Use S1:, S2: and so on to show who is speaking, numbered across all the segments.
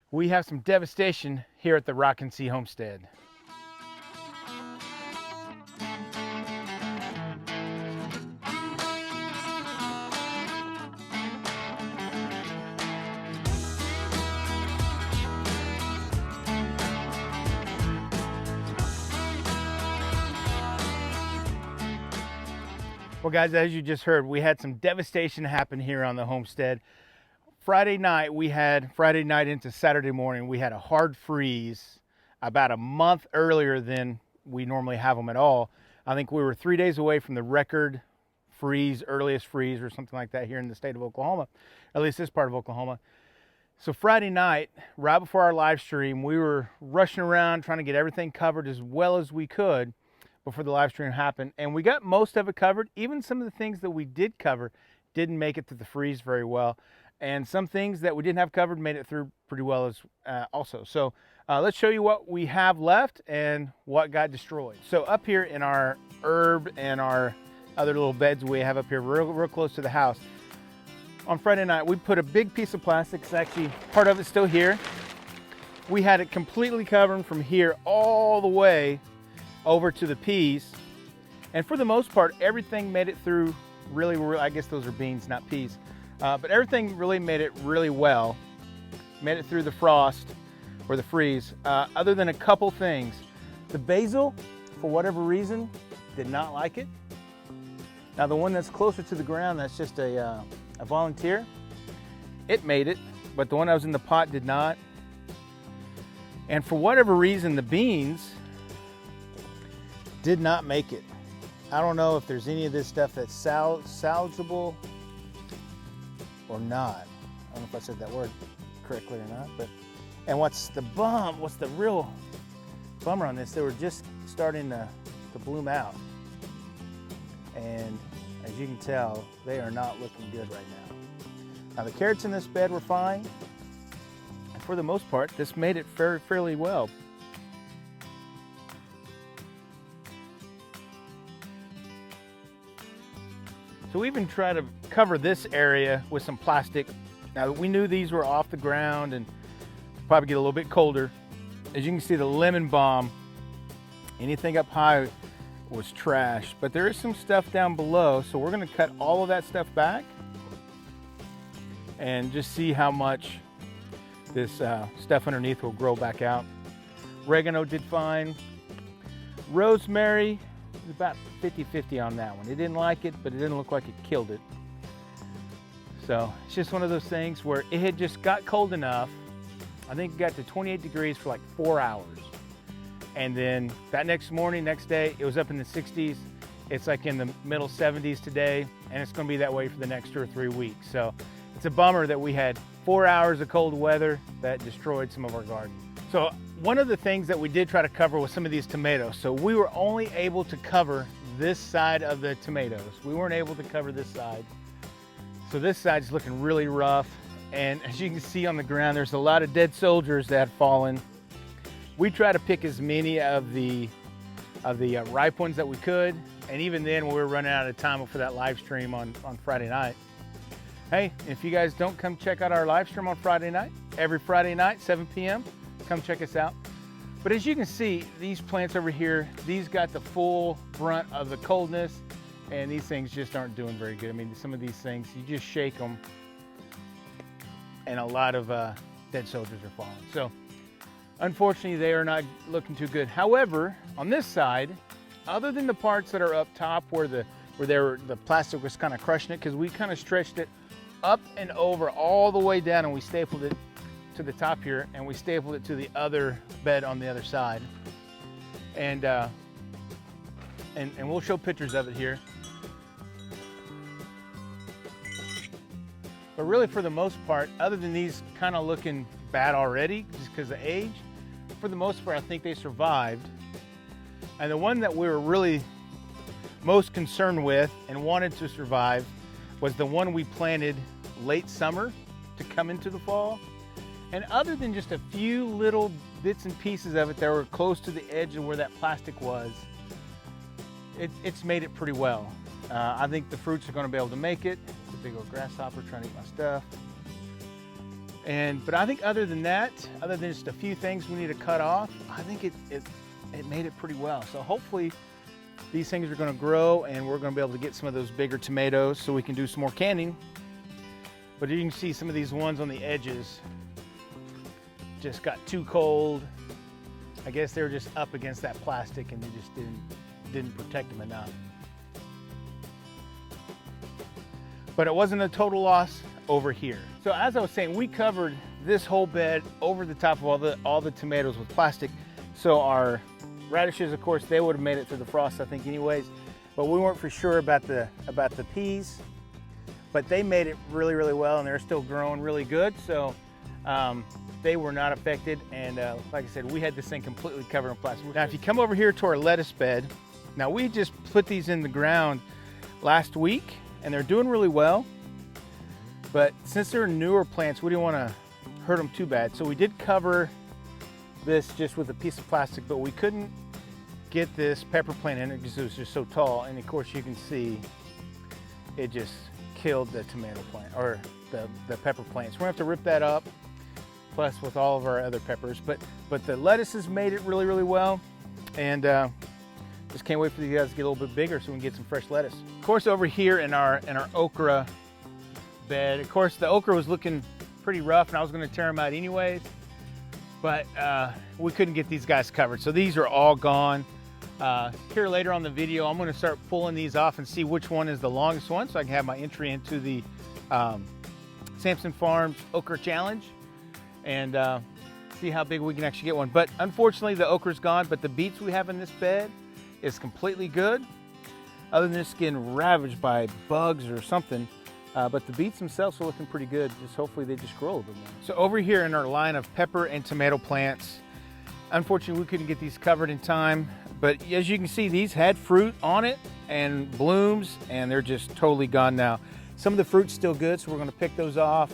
S1: We have some devastation here at the Rockin' Sea Homestead. Well guys, as you just heard, we had some devastation happen here on the homestead. Friday night into Saturday morning, we had a hard freeze about a month earlier than we normally have them at all. I think we were 3 days away from the record freeze, earliest freeze or something like that here in the state of Oklahoma, at least this part of Oklahoma. So Friday night, right before our live stream, we were rushing around trying to get everything covered as well as we could before the live stream happened, and we got most of it covered. Even some of the things that we did cover didn't make it to the freeze very well, and some things that we didn't have covered made it through pretty well as also. So let's show you what we have left and what got destroyed. So up here in our herb and our other little beds we have up here real close to the house, on Friday night we put a big piece of plastic. It's actually part of it still here. We had it completely covered from here all the way over to the peas, and for the most part everything made it through really, I guess those are beans, not peas, but everything really made it really well, made it through the frost or the freeze, other than a couple things. The basil, for whatever reason, did not like it. Now the one that's closer to the ground, that's just a volunteer, it made it, but the one that was in the pot did not. And for whatever reason, the beans did not make it. I don't know if there's any of this stuff that's salvageable or not. I don't know if I said that word correctly or not, but, and what's the real bummer on this, they were just starting to bloom out. And as you can tell, they are not looking good right now. Now the carrots in this bed were fine. And for the most part, this made it fairly well. So we even tried to cover this area with some plastic. Now we knew these were off the ground and probably get a little bit colder. As you can see, the lemon balm, anything up high was trash, but there is some stuff down below. So we're gonna cut all of that stuff back and just see how much this stuff underneath will grow back out. Oregano did fine. Rosemary, about 50-50 on that one. It didn't like it, but it didn't look like it killed it. So it's just one of those things where it had just got cold enough. I think it got to 28 degrees for like 4 hours. And then that next day, it was up in the 60s. It's like in the middle 70s today, and it's gonna be that way for the next 2 or 3 weeks. So it's a bummer that we had 4 hours of cold weather that destroyed some of our garden. So one of the things that we did try to cover was some of these tomatoes. So we were only able to cover this side of the tomatoes. We weren't able to cover this side. So this side's looking really rough. And as you can see on the ground, there's a lot of dead soldiers that had fallen. We tried to pick as many of the ripe ones that we could. And even then, we were running out of time for that live stream on Friday night. Hey, if you guys don't come check out our live stream on Friday night, every Friday night, 7 p.m., come check us out. But as you can see, these plants over here, these got the full brunt of the coldness, and these things just aren't doing very good. I mean, some of these things, you just shake them, and a lot of dead soldiers are falling. So unfortunately, they are not looking too good. However, on this side, other than the parts that are up top where the plastic was kind of crushing it, because we kind of stretched it up and over all the way down, and we stapled it to the top here, and we stapled it to the other bed on the other side. And we'll show pictures of it here. But really, for the most part, other than these kind of looking bad already, just because of age, for the most part, I think they survived. And the one that we were really most concerned with and wanted to survive was the one we planted late summer to come into the fall. And other than just a few little bits and pieces of it that were close to the edge of where that plastic was, it's made it pretty well. I think the fruits are going to be able to make it. It's a big old grasshopper trying to eat my stuff. But I think other than that, other than just a few things we need to cut off, I think it made it pretty well. So hopefully these things are going to grow and we're going to be able to get some of those bigger tomatoes so we can do some more canning. But you can see some of these ones on the edges just got too cold. I guess they were just up against that plastic and they just didn't protect them enough. But it wasn't a total loss over here. So as I was saying, we covered this whole bed over the top of all the tomatoes with plastic. So our radishes, of course, they would have made it through the frost, I think, anyways. But we weren't for sure about the peas. But they made it really, really well, and they're still growing really good. So they were not affected. And like I said, we had this thing completely covered in plastic. Now, if you come over here to our lettuce bed, now we just put these in the ground last week, and they're doing really well. But since they're newer plants, we didn't want to hurt them too bad. So we did cover this just with a piece of plastic, but we couldn't get this pepper plant in it because it was just so tall. And of course you can see it just killed the tomato plant, or the pepper plants. We're gonna have to rip that up, plus with all of our other peppers. But the lettuces made it really, really well. And just can't wait for these guys to get a little bit bigger so we can get some fresh lettuce. Of course, over here in our okra bed, of course the okra was looking pretty rough and I was gonna tear them out anyways, but we couldn't get these guys covered. So these are all gone. Here later on the video, I'm gonna start pulling these off and see which one is the longest one so I can have my entry into the Sampson Farms Okra Challenge and see how big we can actually get one. But unfortunately the okra's gone, but the beets we have in this bed is completely good, other than just getting ravaged by bugs or something. But the beets themselves are looking pretty good. Just hopefully they just grow a little bit more. So over here in our line of pepper and tomato plants, unfortunately we couldn't get these covered in time. But as you can see, these had fruit on it and blooms, and they're just totally gone now. Some of the fruit's still good, so we're gonna pick those off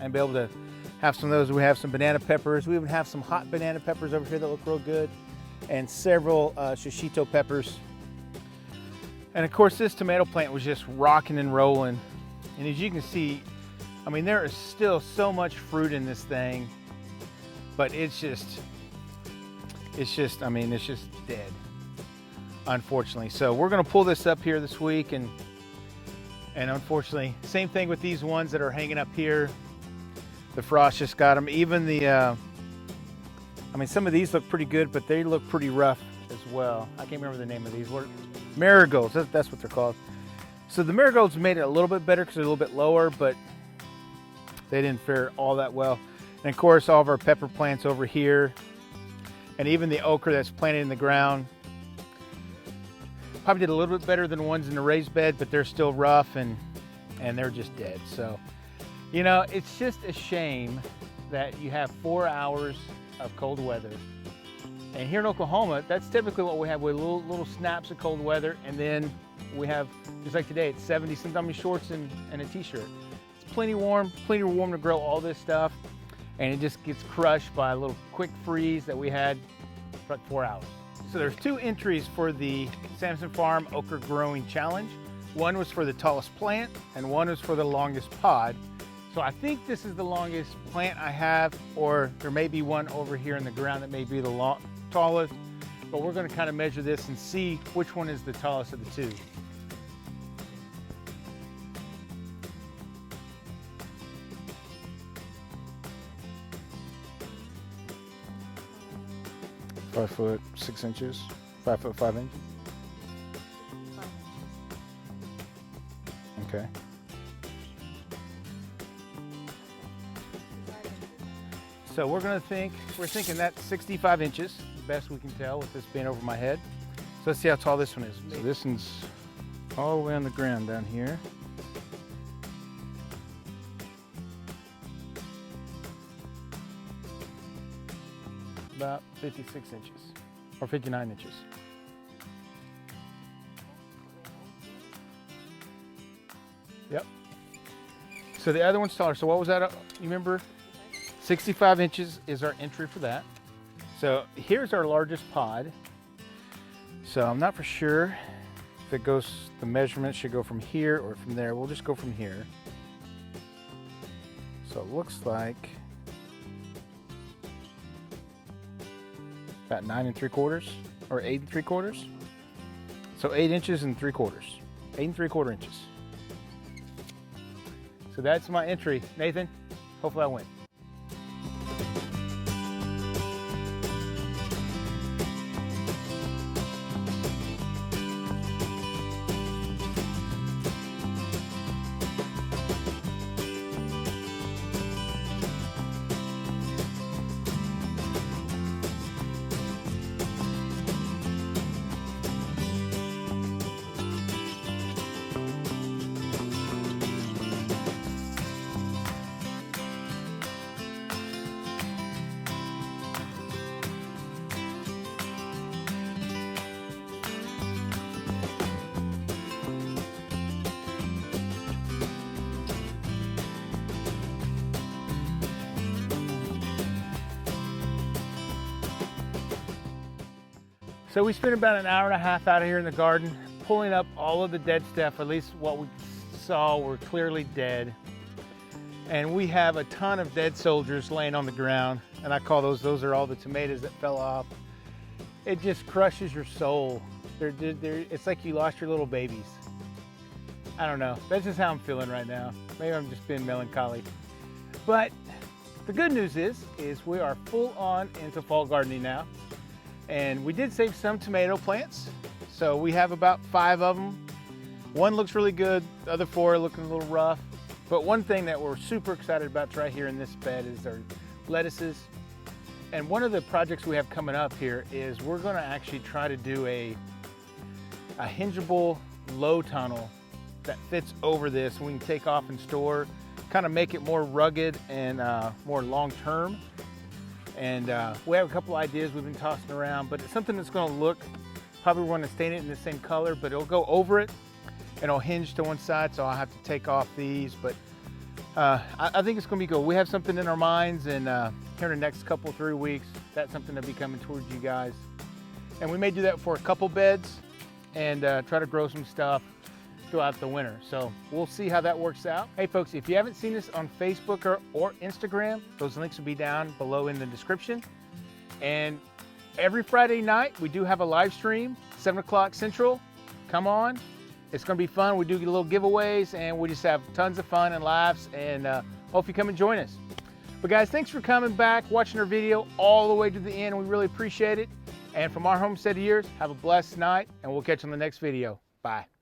S1: and be able to have some of those. We have some banana peppers. We even have some hot banana peppers over here that look real good, and several shishito peppers. And of course, this tomato plant was just rocking and rolling. And as you can see, I mean, there is still so much fruit in this thing, but it's just dead, unfortunately. So we're gonna pull this up here this week, and unfortunately, same thing with these ones that are hanging up here. The frost just got them. Even the, I mean, some of these look pretty good, but they look pretty rough as well. I can't remember the name of these. Marigolds, that's what they're called. So the marigolds made it a little bit better because they're a little bit lower, but they didn't fare all that well. And of course, all of our pepper plants over here, and even the okra that's planted in the ground, probably did a little bit better than the ones in the raised bed, but they're still rough and they're just dead. So, you know, it's just a shame that you have 4 hours of cold weather. And here in Oklahoma, that's typically what we have, with little snaps of cold weather, and then we have, just like today, it's 70, sometimes in shorts and a t-shirt. It's plenty warm to grow all this stuff, and it just gets crushed by a little quick freeze that we had for like 4 hours. So there's 2 entries for the Sampson Farm Okra Growing Challenge. One was for the tallest plant, and one was for the longest pod. So I think this is the longest plant I have, or there may be one over here in the ground that may be the tallest, but we're gonna kind of measure this and see which one is the tallest of the 2. "5 foot 6 inches, 5 foot 5 inches. Okay. So we're thinking that's 65 inches, best we can tell with this being over my head. So let's see how tall this one is. So this one's all the way on the ground down here. About 56 inches, or 59 inches. Yep. So the other one's taller. So what was that? You remember? 65 inches is our entry for that. So here's our largest pod. So I'm not for sure if it goes, the measurement should go from here or from there. We'll just go from here. So it looks like about 9 3/4 or 8 3/4. So 8 inches and 3/4, 8 3/4 inches. So that's my entry, Nathan. Hopefully I win. So we spent about an hour and a half out of here in the garden, pulling up all of the dead stuff, at least what we saw were clearly dead. And we have a ton of dead soldiers laying on the ground, and I call those are all the tomatoes that fell off. It just crushes your soul. It's like you lost your little babies. I don't know, that's just how I'm feeling right now. Maybe I'm just being melancholy. But the good news is we are full on into fall gardening now. And we did save some tomato plants. So we have about 5 of them. One looks really good, the other 4 are looking a little rough. But one thing that we're super excited about right here in this bed is our lettuces. And one of the projects we have coming up here is we're gonna actually try to do a hingeable low tunnel that fits over this. We can take off and store, kind of make it more rugged and more long-term. And we have a couple ideas we've been tossing around, but it's something that's going to look, probably want to stain it in the same color, but it'll go over it and it'll hinge to one side, so I'll have to take off these. But I think it's going to be cool. We have something in our minds, and here in the next couple, 3 weeks, that's something that'll be coming towards you guys. And we may do that for a couple beds and try to grow some stuff throughout the winter. So we'll see how that works out. Hey folks, if you haven't seen us on Facebook or Instagram, those links will be down below in the description. And every Friday night, we do have a live stream, 7 o'clock Central. Come on, it's gonna be fun. We do little giveaways, and we just have tons of fun and laughs, and hope you come and join us. But guys, thanks for coming back, watching our video all the way to the end. We really appreciate it. And from our homestead years, have a blessed night, and we'll catch you on the next video. Bye.